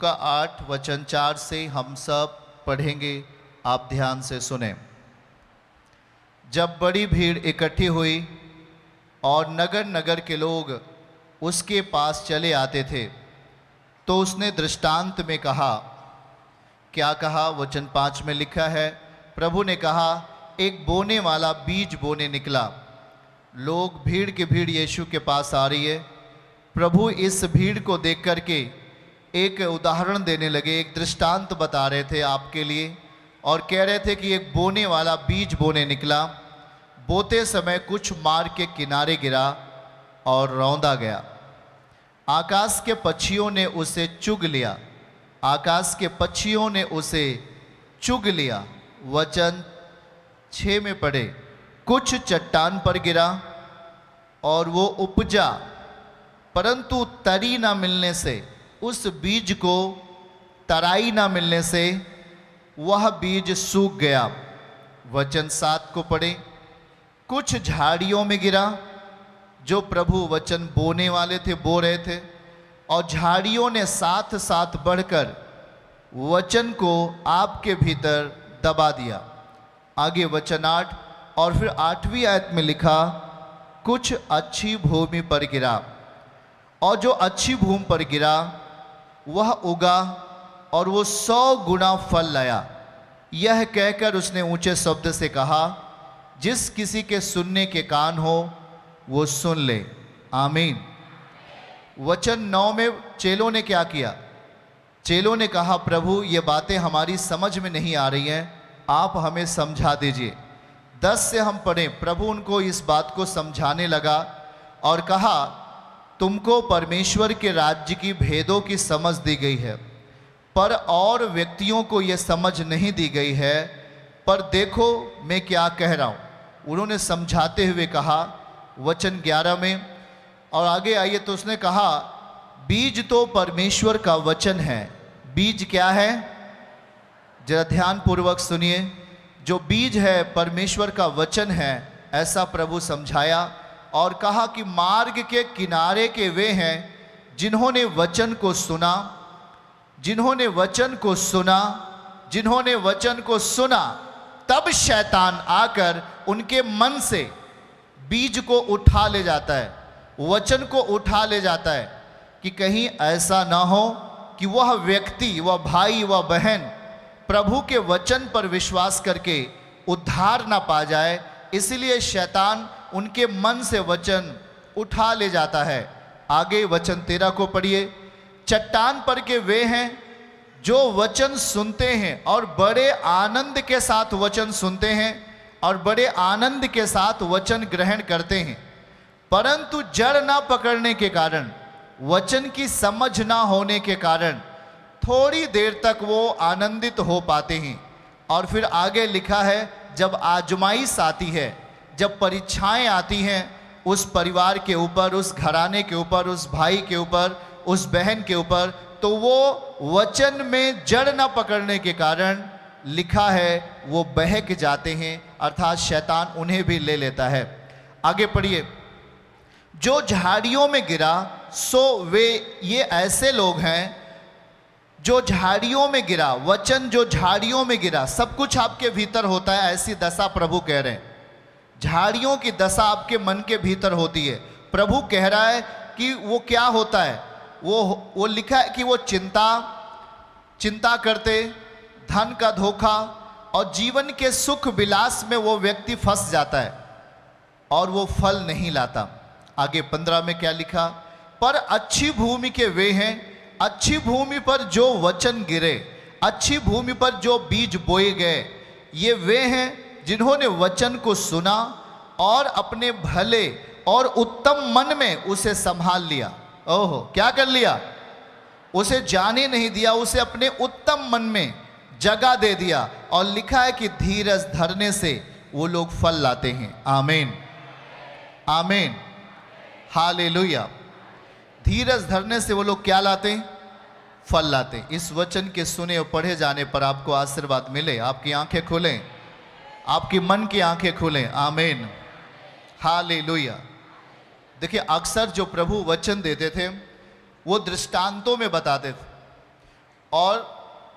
लूका 8 वचन 4 से हम सब पढ़ेंगे, आप ध्यान से सुने। जब बड़ी भीड़ इकट्ठी हुई और नगर नगर के लोग उसके पास चले आते थे, तो उसने दृष्टांत में कहा। क्या कहा? वचन 5 में लिखा है, प्रभु ने कहा, एक बोने वाला बीज बोने निकला। लोग भीड़ की भीड़ यीशु के पास आ रही है। प्रभु इस भीड़ को देख करके एक उदाहरण देने लगे, एक दृष्टांत बता रहे थे आपके लिए, और कह रहे थे कि एक बोने वाला बीज बोने निकला। बोते समय कुछ मार्ग के किनारे गिरा और रौंदा गया। आकाश के पक्षियों ने उसे चुग लिया। आकाश के पक्षियों ने उसे चुग लिया। वचन 6 में पढ़े, कुछ चट्टान पर गिरा और वो उपजा, परंतु तरी ना मिलने से, उस बीज को तराई ना मिलने से वह बीज सूख गया। वचन 7 को पढ़े, कुछ झाड़ियों में गिरा। जो प्रभु वचन बोने वाले थे बो रहे थे, और झाड़ियों ने साथ साथ बढ़कर वचन को आपके भीतर दबा दिया। आगे वचन 8 और फिर 8वीं आयत में लिखा, कुछ अच्छी भूमि पर गिरा, और जो अच्छी भूमि पर गिरा वह उगा और वो 100 गुना फल लाया। यह कहकर उसने ऊंचे शब्द से कहा, जिस किसी के सुनने के कान हो वो सुन ले। आमीन। वचन 9 में चेलों ने क्या किया? चेलों ने कहा, प्रभु ये बातें हमारी समझ में नहीं आ रही हैं, आप हमें समझा दीजिए। 10 से हम पढ़ें, प्रभु उनको इस बात को समझाने लगा और कहा, तुमको परमेश्वर के राज्य की भेदों की समझ दी गई है, पर और व्यक्तियों को यह समझ नहीं दी गई है। पर देखो मैं क्या कह रहा हूँ। उन्होंने समझाते हुए कहा, वचन 11 में, और आगे आइए तो उसने कहा, बीज तो परमेश्वर का वचन है। बीज क्या है? जरा ध्यान पूर्वक सुनिए। जो बीज है परमेश्वर का वचन है, ऐसा प्रभु समझाया और कहा कि मार्ग के किनारे के वे हैं जिन्होंने वचन को सुना, जिन्होंने वचन को सुना, जिन्होंने वचन को सुना। तब शैतान आकर उनके मन से बीज को उठा ले जाता है, वचन को उठा ले जाता है, कि कहीं ऐसा ना हो कि वह व्यक्ति, वह भाई, वह बहन प्रभु के वचन पर विश्वास करके उद्धार ना पा जाए। इसलिए शैतान उनके मन से वचन उठा ले जाता है। आगे वचन 13 को पढ़िए, चट्टान पर के वे हैं जो वचन सुनते हैं और बड़े आनंद के साथ वचन सुनते हैं और बड़े आनंद के साथ वचन ग्रहण करते हैं, परंतु जड़ ना पकड़ने के कारण, वचन की समझ ना होने के कारण थोड़ी देर तक वो आनंदित हो पाते हैं। और फिर आगे लिखा है, जब आजमाइश आती है, जब परीक्षाएं आती हैं उस परिवार के ऊपर, उस घराने के ऊपर, उस भाई के ऊपर, उस बहन के ऊपर, तो वो वचन में जड़ न पकड़ने के कारण लिखा है वो बहक जाते हैं, अर्थात शैतान उन्हें भी ले लेता है। आगे पढ़िए, जो झाड़ियों में गिरा सो वे, ये ऐसे लोग हैं जो झाड़ियों में गिरा। वचन जो झाड़ियों में गिरा, सब कुछ आपके भीतर होता है, ऐसी दशा प्रभु कह रहे हैं। झाड़ियों की दशा आपके मन के भीतर होती है। प्रभु कह रहा है कि वो क्या होता है, वो लिखा है कि वो चिंता करते, धन का धोखा और जीवन के सुख विलास में वो व्यक्ति फंस जाता है और वो फल नहीं लाता। आगे 15 में क्या लिखा, पर अच्छी भूमि के वे हैं, अच्छी भूमि पर जो वचन गिरे, अच्छी भूमि पर जो बीज बोए गए, ये वे हैं जिन्होंने वचन को सुना और अपने भले और उत्तम मन में उसे संभाल लिया। ओहो, क्या कर लिया? उसे जाने नहीं दिया, उसे अपने उत्तम मन में जगह दे दिया। और लिखा है कि धीरज धरने से वो लोग फल लाते हैं। आमीन, आमीन, हालेलुया। धीरज धरने से वो लोग क्या लाते हैं? फल लाते हैं। इस वचन के सुने और पढ़े जाने पर आपको आशीर्वाद मिले, आपकी आंखें खुलें, आपकी मन की आंखें खुलें। आमीन, हालेलुया। देखिए, अक्सर जो प्रभु वचन देते थे वो दृष्टांतों में बताते थे। और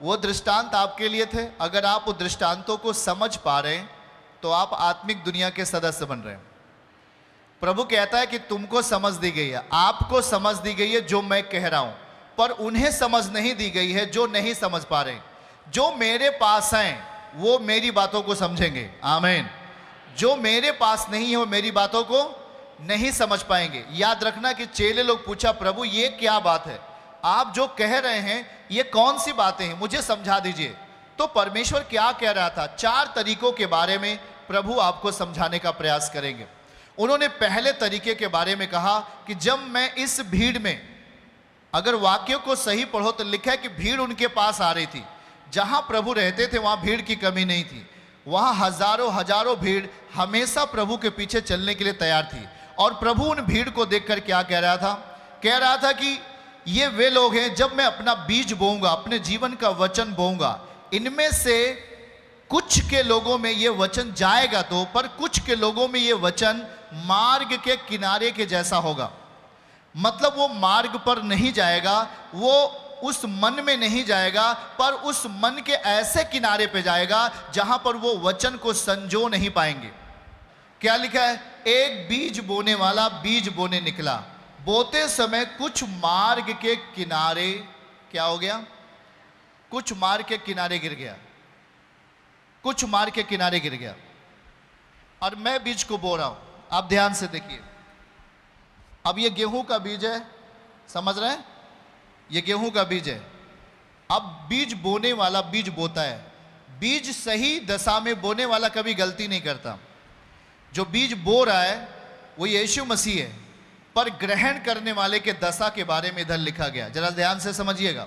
वो दृष्टांत आपके लिए थे। अगर आप उन दृष्टांतों को समझ पा रहे हैं तो आप आत्मिक दुनिया के सदस्य बन रहे हैं। प्रभु कहता है कि तुमको समझ दी गई है, आपको समझ दी गई है जो मैं कह रहा हूं, पर उन्हें समझ नहीं दी गई है जो नहीं समझ पा रहे। जो मेरे पास हैं वो मेरी बातों को समझेंगे, आमीन। जो मेरे पास नहीं है वो मेरी बातों को नहीं समझ पाएंगे। याद रखना कि चेले लोग पूछा, प्रभु ये क्या बात है, आप जो कह रहे हैं ये कौन सी बातें हैं, मुझे समझा दीजिए। तो परमेश्वर क्या कह रहा था, 4 तरीकों के बारे में प्रभु आपको समझाने का प्रयास करेंगे। उन्होंने पहले तरीके के बारे में कहा कि जब मैं इस भीड़ में, अगर वाक्यों को सही पढ़ो तो लिखा है कि भीड़ उनके पास आ रही थी। जहां प्रभु रहते थे वहां भीड़ की कमी नहीं थी, वहां हजारों हजारों भीड़ हमेशा प्रभु के पीछे चलने के लिए तैयार थी। और प्रभु उन भीड़ को देखकर क्या कह रहा था, कह रहा था कि ये वे लोग हैं, जब मैं अपना बीज बोऊंगा, अपने जीवन का वचन बोऊंगा, इनमें से कुछ के लोगों में ये वचन जाएगा तो, पर कुछ के लोगों में ये वचन मार्ग के किनारे के जैसा होगा। मतलब वो मार्ग पर नहीं जाएगा, वो उस मन में नहीं जाएगा, पर उस मन के ऐसे किनारे पे जाएगा जहां पर वो वचन को संजो नहीं पाएंगे। क्या लिखा है, एक बीज बोने वाला बीज बोने निकला, बोते समय कुछ मार्ग के किनारे क्या हो गया, कुछ मार्ग के किनारे गिर गया, कुछ मार्ग के किनारे गिर गया। और मैं बीज को बो रहा हूं, आप ध्यान से देखिए। अब ये गेहूं का बीज है, समझ रहे हैं, ये गेहूं का बीज है। अब बीज बोने वाला बीज बोता है, बीज सही दशा में बोने वाला कभी गलती नहीं करता। जो बीज बो रहा है वो यीशु मसीह है, पर ग्रहण करने वाले के दशा के बारे में इधर लिखा गया। जरा ध्यान से समझिएगा,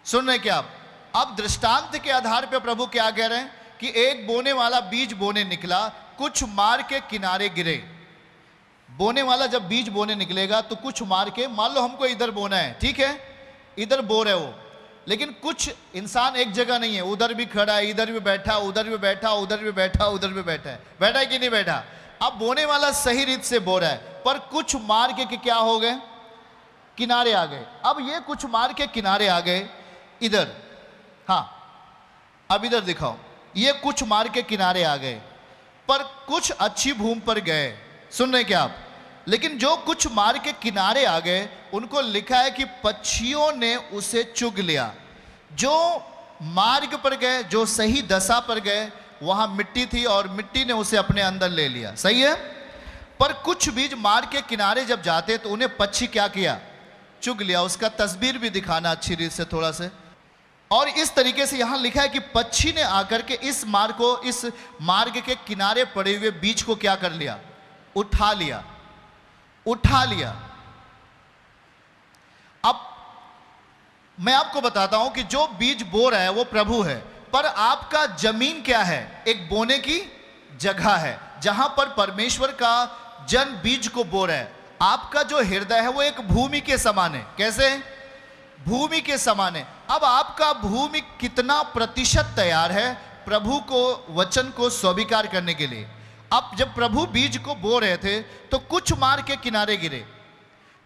सुन रहे क्या आप। अब दृष्टांत के आधार पर प्रभु क्या कह रहे हैं कि एक बोने वाला बीज बोने निकला, कुछ मार्ग के किनारे गिरे। बोने वाला जब बीज बोने निकलेगा तो कुछ मार के, मान लो हमको इधर बोना है, ठीक है, इधर बो रहे हो, लेकिन कुछ इंसान एक जगह नहीं है, उधर भी खड़ा है, इधर भी बैठा, उधर भी बैठा, उधर भी बैठा, उधर भी बैठा है, बैठा है कि नहीं बैठा। अब बोने वाला सही रीत से बो रहा है, पर कुछ मार के क्या हो गए, किनारे आ गए। अब ये कुछ मार के किनारे आ गए इधर, हाँ अब इधर दिखाओ, ये कुछ मार के किनारे आ गए, पर कुछ अच्छी भूमि पर गए। सुन रहे क्या आप। लेकिन जो कुछ मार के किनारे आ गए, उनको लिखा है कि पक्षियों ने उसे चुग लिया। जो मार्ग पर गए, जो सही दशा पर गए, वहां मिट्टी थी और मिट्टी ने उसे अपने अंदर ले लिया, सही है। पर कुछ बीज मार्ग के किनारे जब जाते तो उन्हें पक्षी क्या किया, चुग लिया। उसका तस्वीर भी दिखाना अच्छी रीत से थोड़ा से। और इस तरीके से यहां लिखा है कि पक्षी ने आकर के इस मार्ग के किनारे पड़े हुए बीज को क्या कर लिया, उठा लिया, उठा लिया। अब मैं आपको बताता हूं कि जो बीज बो रहा है वो प्रभु है, पर आपका जमीन क्या है, एक बोने की जगह है जहां पर परमेश्वर का जन बीज को बो रहा है। आपका जो हृदय है वो एक भूमि के समान है। कैसे, भूमि के समान है। अब आपका भूमि कितना प्रतिशत तैयार है प्रभु को, वचन को स्वीकार करने के लिए। अब जब प्रभु बीज को बो रहे थे तो कुछ मार्ग के किनारे गिरे।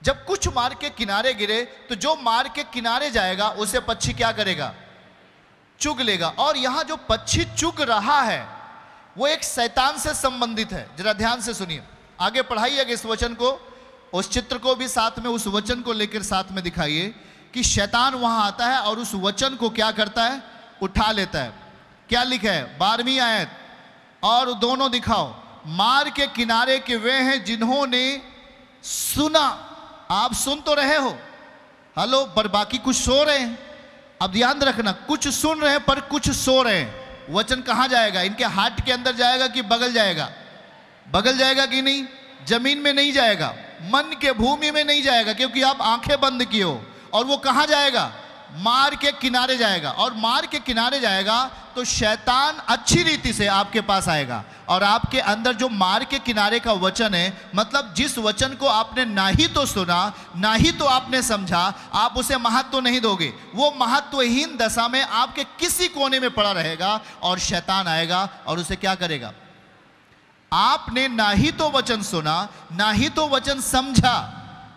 जब कुछ मार्ग के किनारे गिरे तो जो मार्ग के किनारे जाएगा उसे पक्षी क्या करेगा, चुग लेगा। और यहां जो पक्षी चुग रहा है वो एक शैतान से संबंधित है। जरा ध्यान से सुनिए, आगे पढ़ाइएगा इस वचन को, उस चित्र को भी साथ में, उस वचन को लेकर साथ में दिखाइए कि शैतान वहां आता है और उस वचन को क्या करता है, उठा लेता है। क्या लिखा है 12वीं आयत, और दोनों दिखाओ, मार्ग के किनारे के वे हैं जिन्होंने सुना। आप सुन तो रहे हो, हेलो, पर बाकी कुछ सो रहे हैं। अब ध्यान रखना, कुछ सुन रहे हैं पर कुछ सो रहे हैं। वचन कहां जाएगा, इनके हार्ट के अंदर जाएगा कि बगल जाएगा, बगल जाएगा कि नहीं, जमीन में नहीं जाएगा, मन के भूमि में नहीं जाएगा, क्योंकि आप आंखें बंद किए हो। और वो कहां जाएगा, मार्ग के किनारे जाएगा। और मार्ग के किनारे जाएगा तो शैतान अच्छी रीति से आपके पास आएगा और आपके अंदर जो मार्ग के किनारे का वचन है, मतलब जिस वचन को आपने ना ही तो सुना ना ही तो आपने समझा, आप उसे महत्व नहीं दोगे। वो महत्वहीन दशा में आपके किसी कोने में पड़ा रहेगा और शैतान आएगा और उसे क्या करेगा, आपने ना ही तो वचन सुना ना ही तो वचन समझा,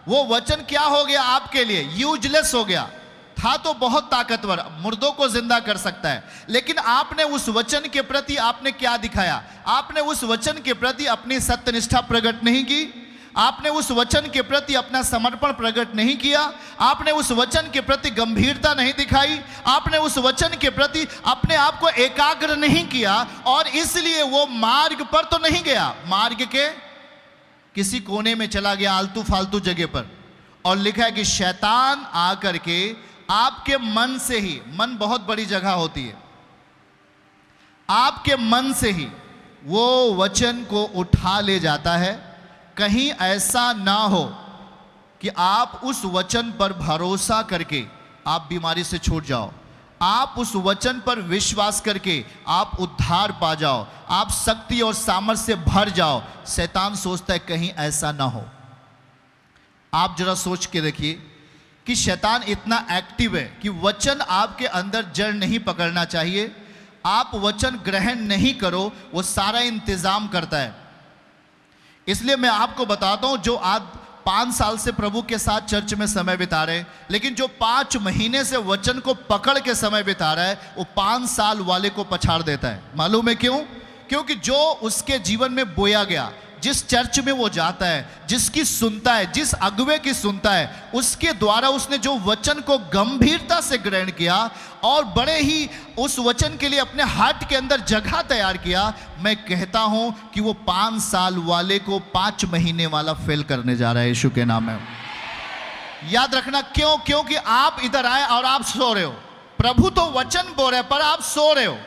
वो वचन क्या हो गया, आपके लिए यूजलेस हो गया। था तो बहुत ताकतवर, मुर्दों को जिंदा कर सकता है, लेकिन आपने उस वचन के प्रति आपने क्या दिखाया? आपने उस वचन के प्रति अपनी सत्यनिष्ठा प्रकट नहीं की, आपने उस वचन के प्रति अपना समर्पण प्रकट नहीं किया, आपने उस वचन के प्रति गंभीरता नहीं दिखाई, आपने उस वचन के प्रति अपने आप को एकाग्र नहीं किया, और इसलिए वो मार्ग पर तो नहीं गया, मार्ग के किसी कोने में चला गया, आलतू फालतू जगह पर। और लिखा है कि शैतान आकर के आपके मन से ही, मन बहुत बड़ी जगह होती है, आपके मन से ही वो वचन को उठा ले जाता है। कहीं ऐसा ना हो कि आप उस वचन पर भरोसा करके आप बीमारी से छूट जाओ, आप उस वचन पर विश्वास करके आप उद्धार पा जाओ, आप शक्ति और सामर्थ्य से भर जाओ। शैतान सोचता है कहीं ऐसा ना हो। आप जरा सोच के देखिए कि शैतान इतना एक्टिव है कि वचन आपके अंदर जड़ नहीं पकड़ना चाहिए, आप वचन ग्रहण नहीं करो, वो सारा इंतजाम करता है। इसलिए मैं आपको बताता हूं, जो आज 5 साल से प्रभु के साथ चर्च में समय बिता रहे हैं, लेकिन जो 5 महीने से वचन को पकड़ के समय बिता रहा है, वो 5 साल वाले को पछाड़ देता है। मालूम है क्यों? क्योंकि जो उसके जीवन में बोया गया, जिस चर्च में वो जाता है, जिसकी सुनता है, जिस अगुवे की सुनता है, उसके द्वारा उसने जो वचन को गंभीरता से ग्रहण किया और बड़े ही उस वचन के लिए अपने हार्ट के अंदर जगह तैयार किया, मैं कहता हूं कि वो 5 साल वाले को 5 महीने वाला फेल करने जा रहा है यीशु के नाम में। याद रखना, क्यों? क्योंकि आप इधर आए और आप सो रहे हो। प्रभु तो वचन बोल रहे पर आप सो रहे हो।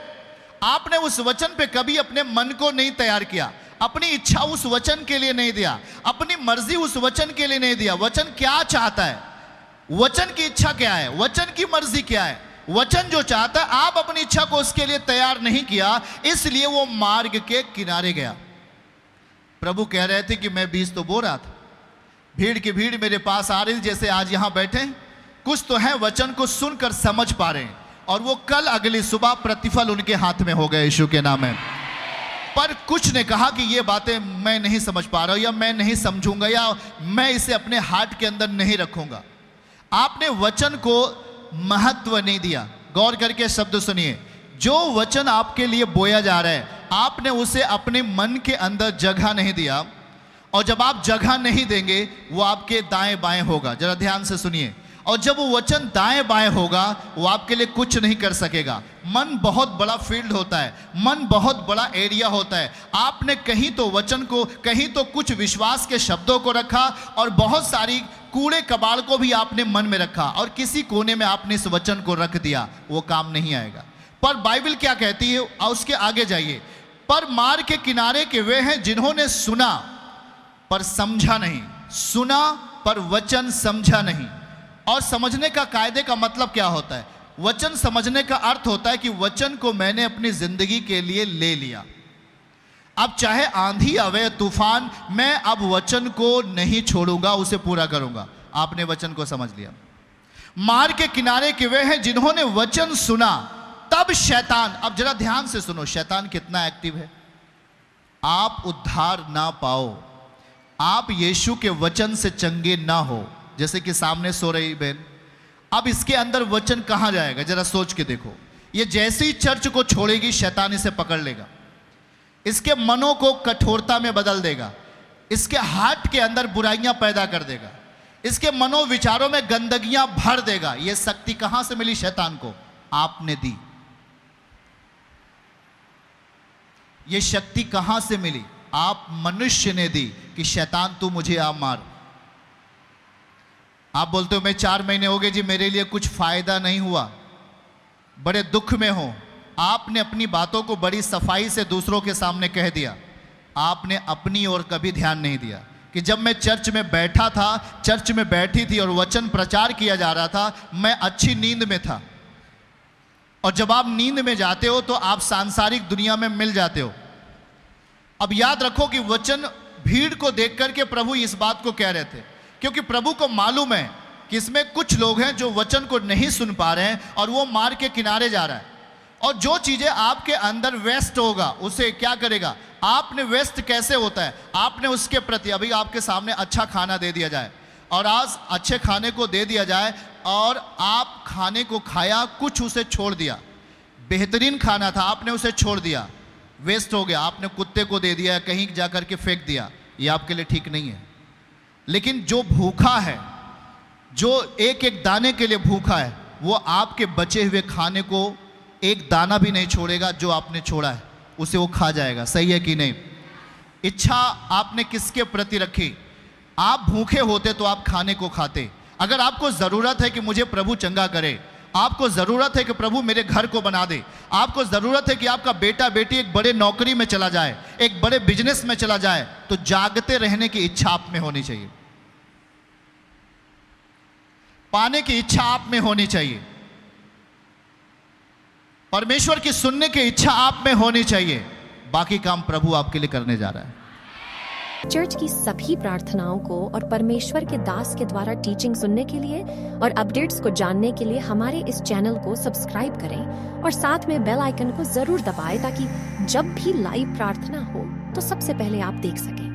आपने उस वचन पे कभी अपने मन को नहीं तैयार किया, अपनी इच्छा उस वचन के लिए नहीं दिया, अपनी मर्जी उस वचन के लिए नहीं दिया। वचन क्या चाहता है, वचन की इच्छा क्या है, वचन की मर्जी क्या है, वचन जो चाहता है, आप अपनी इच्छा को उसके लिए तैयार नहीं किया, इसलिए वो मार्ग के किनारे गया। प्रभु कह रहे थे कि मैं बीज तो बो रहा था, भीड़ की भीड़ मेरे पास आ रही, जैसे आज यहां बैठे कुछ तो है वचन को सुनकर समझ पा रहे हैं, और वो कल अगली सुबह प्रतिफल उनके हाथ में हो गए यीशु के नाम में। पर कुछ ने कहा कि ये बातें मैं नहीं समझ पा रहा हूं, या मैं नहीं समझूंगा, या मैं इसे अपने हार्ट के अंदर नहीं रखूंगा। आपने वचन को महत्व नहीं दिया। गौर करके शब्द सुनिए, जो वचन आपके लिए बोया जा रहा है, आपने उसे अपने मन के अंदर जगह नहीं दिया, और जब आप जगह नहीं देंगे वो आपके दाएं बाएं होगा। जरा ध्यान से सुनिए, और जब वो वचन दाएं बाएं होगा वो आपके लिए कुछ नहीं कर सकेगा। मन बहुत बड़ा फील्ड होता है, मन बहुत बड़ा एरिया होता है। आपने कहीं तो वचन को, कहीं तो कुछ विश्वास के शब्दों को रखा, और बहुत सारी कूड़े कबाड़ को भी आपने मन में रखा, और किसी कोने में आपने इस वचन को रख दिया, वो काम नहीं आएगा। पर बाइबल क्या कहती है, उसके आगे जाइए, पर मार्ग के किनारे के वे हैं जिन्होंने सुना पर समझा नहीं, सुना पर वचन समझा नहीं। और समझने का कायदे का मतलब क्या होता है? वचन समझने का अर्थ होता है कि वचन को मैंने अपनी जिंदगी के लिए ले लिया। अब चाहे आंधी आवे, तूफान, मैं अब वचन को नहीं छोड़ूंगा, उसे पूरा करूंगा। आपने वचन को समझ लिया। मार्ग के किनारे के वे हैं जिन्होंने वचन सुना, तब शैतान, अब जरा ध्यान से सुनो, शैतान कितना एक्टिव है। आप उद्धार ना पाओ, आप यीशु के वचन से चंगे ना हो, जैसे कि सामने सो रही बहन, अब इसके अंदर वचन कहां जाएगा? जरा सोच के देखो। ये जैसे ही चर्च को छोड़ेगी, शैतान इसे पकड़ लेगा, इसके मनों को कठोरता में बदल देगा, इसके हार्ट के अंदर बुराइयां पैदा कर देगा, इसके मनो विचारों में गंदगियां भर देगा। यह शक्ति कहां से मिली शैतान को? आपने दी। यह शक्ति कहां से मिली? आप मनुष्य ने दी कि शैतान तू मुझे आ मार। आप बोलते हो मैं 4 महीने हो गए जी, मेरे लिए कुछ फायदा नहीं हुआ, बड़े दुख में हो। आपने अपनी बातों को बड़ी सफाई से दूसरों के सामने कह दिया, आपने अपनी ओर कभी ध्यान नहीं दिया कि जब मैं चर्च में बैठा था, चर्च में बैठी थी और वचन प्रचार किया जा रहा था, मैं अच्छी नींद में था। और जब आप नींद में जाते हो तो आप सांसारिक दुनिया में मिल जाते हो। अब याद रखो कि वचन भीड़ को देख करके प्रभु इस बात को कह रहे थे, क्योंकि प्रभु को मालूम है कि इसमें कुछ लोग हैं जो वचन को नहीं सुन पा रहे हैं, और वो मार्ग के किनारे जा रहा है। और जो चीजें आपके अंदर वेस्ट होगा, उसे क्या करेगा? आपने वेस्ट कैसे होता है? आपने उसके प्रति, अभी आपके सामने अच्छा खाना दे दिया जाए, और आज अच्छे खाने को दे दिया जाए, और आप खाने को खाया, कुछ उसे छोड़ दिया, बेहतरीन खाना था, आपने उसे छोड़ दिया, वेस्ट हो गया, आपने कुत्ते को दे दिया, कहीं जाकर के फेंक दिया, ये आपके लिए ठीक नहीं है। लेकिन जो भूखा है, जो एक एक दाने के लिए भूखा है, वो आपके बचे हुए खाने को एक दाना भी नहीं छोड़ेगा, जो आपने छोड़ा है उसे वो खा जाएगा। सही है कि नहीं? इच्छा आपने किसके प्रति रखी? आप भूखे होते तो आप खाने को खाते। अगर आपको ज़रूरत है कि मुझे प्रभु चंगा करे, आपको ज़रूरत है कि प्रभु मेरे घर को बना दे, आपको ज़रूरत है कि आपका बेटा बेटी एक बड़े नौकरी में चला जाए, एक बड़े बिजनेस में चला जाए, तो जागते रहने की इच्छा आप में होनी चाहिए, पाने की इच्छा आप में होनी चाहिए, परमेश्वर की सुनने की इच्छा आप में होनी चाहिए। बाकी काम प्रभु आपके लिए करने जा रहा है। चर्च की सभी प्रार्थनाओं को और परमेश्वर के दास के द्वारा टीचिंग सुनने के लिए और अपडेट्स को जानने के लिए हमारे इस चैनल को सब्सक्राइब करें और साथ में बेल आइकन को जरूर दबाएं, ताकि जब भी लाइव प्रार्थना हो तो सबसे पहले आप देख सकें।